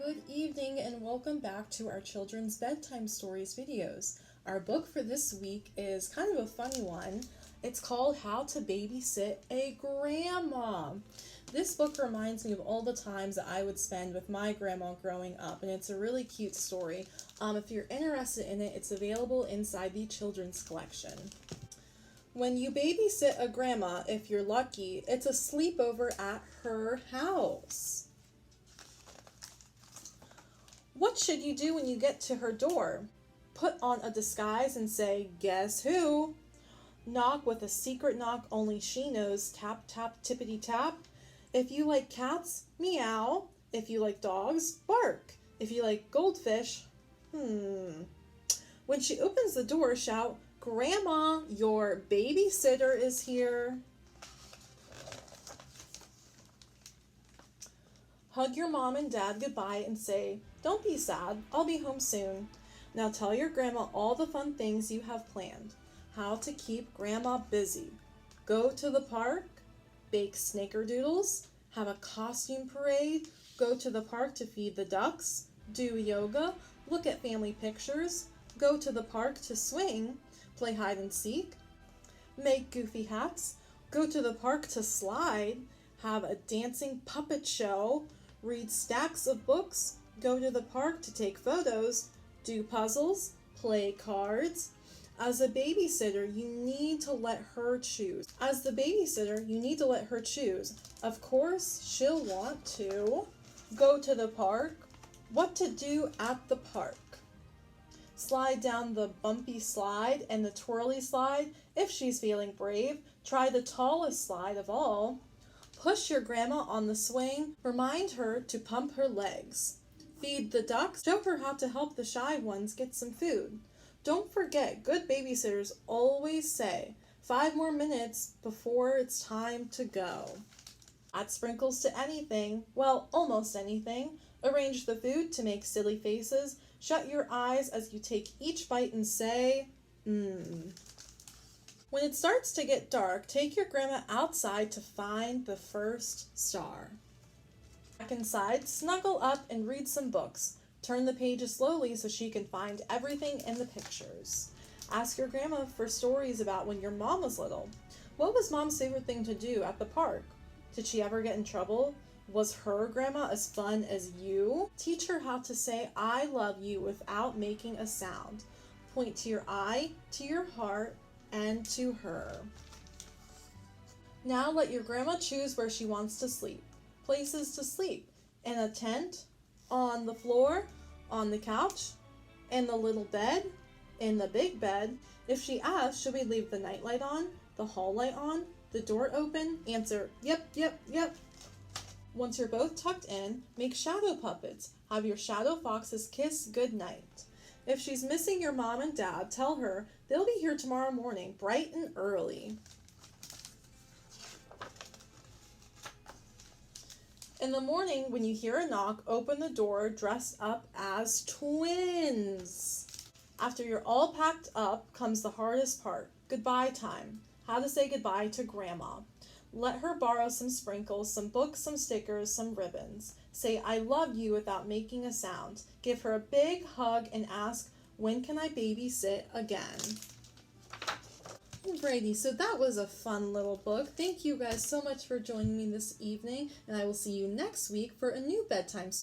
Good evening and welcome back to our children's bedtime stories videos. Our book for this week is kind of a funny one. It's called How to Babysit a Grandma. This book reminds me of all the times that I would spend with my grandma growing up, and it's a really cute story. If you're interested in it, it's available inside the children's collection. When you babysit a grandma, if you're lucky, it's a sleepover at her house. What should you do when you get to her door? Put on a disguise and say, "Guess who?" Knock with a secret knock only she knows, tap tap tippity tap. If you like cats, meow. If you like dogs, bark. If you like goldfish, When she opens the door, shout, "Grandma, your babysitter is here." Hug your mom and dad goodbye and say, "Don't be sad, I'll be home soon." Now tell your grandma all the fun things you have planned. How to keep grandma busy. Go to the park, bake snickerdoodles, have a costume parade, go to the park to feed the ducks, do yoga, look at family pictures, go to the park to swing, play hide and seek, make goofy hats, go to the park to slide, have a dancing puppet show, read stacks of books, go to the park to take photos, do puzzles, play cards. As a babysitter, you need to let her choose. Of course, she'll want to go to the park, what to do at the park. Slide down the bumpy slide and the twirly slide. If she's feeling brave, try the tallest slide of all. Push your grandma on the swing. Remind her to pump her legs. Feed the ducks. Show her how to help the shy ones get some food. Don't forget, good babysitters always say, 5 more minutes before it's time to go. Add sprinkles to anything, well, almost anything. Arrange the food to make silly faces. Shut your eyes as you take each bite and say, When it starts to get dark, take your grandma outside to find the first star. Back inside, snuggle up and read some books. Turn the pages slowly so she can find everything in the pictures. Ask your grandma for stories about when your mom was little. What was mom's favorite thing to do at the park? Did she ever get in trouble? Was her grandma as fun as you? Teach her how to say "I love you" without making a sound. Point to your eye, to your heart, and to her. Now let your grandma choose where she wants to sleep. Places to sleep: in a tent, on the floor, on the couch, in the little bed, in the big bed. If she asks, should we leave the nightlight on, the hall light on, the door open? Answer, yep, yep, yep. Once you're both tucked in, make shadow puppets. Have your shadow foxes kiss goodnight. If she's missing your mom and dad, tell her they'll be here tomorrow morning, bright and early. In the morning, when you hear a knock, open the door dressed up as twins. After you're all packed up comes the hardest part, goodbye time. How to say goodbye to grandma. Let her borrow some sprinkles, some books, some stickers, some ribbons. Say "I love you" without making a sound. Give her a big hug and ask, "When can I babysit again?" Alrighty, so that was a fun little book. Thank you guys so much for joining me this evening, and I will see you next week for a new bedtime story.